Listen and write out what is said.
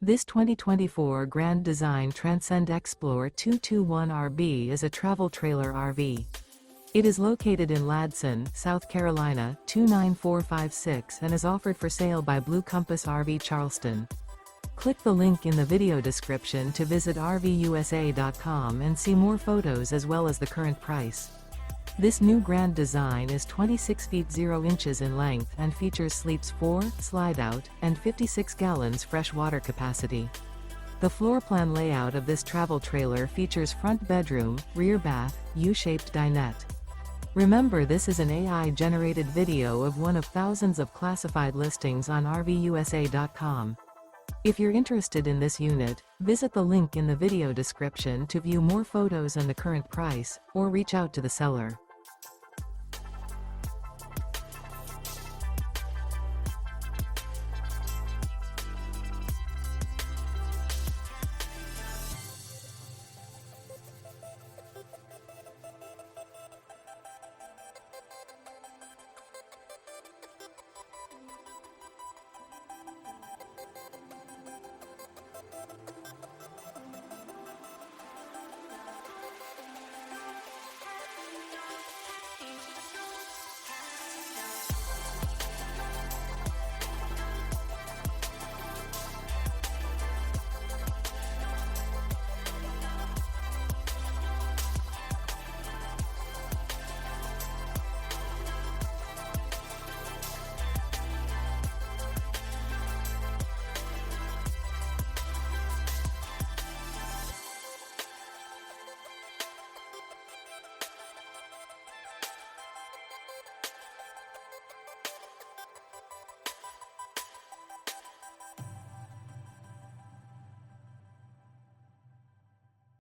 This 2024 Grand Design Transcend Xplor 221RB is a travel trailer RV. It is located in Ladson, South Carolina, 29456 and is offered for sale by Blue Compass RV Charleston. Click the link in the video description to visit RVUSA.com and see more photos as well as the current price. This new Grand Design is 26 feet 0 inches in length and features sleeps 4, Slideout, and 56 gallons fresh water capacity. The floor plan layout of this travel trailer features front bedroom, rear bath, U-shaped dinette. Remember, this is an AI-generated video of one of thousands of classified listings on RVUSA.com. If you're interested in this unit, visit the link in the video description to view more photos and the current price, or reach out to the seller.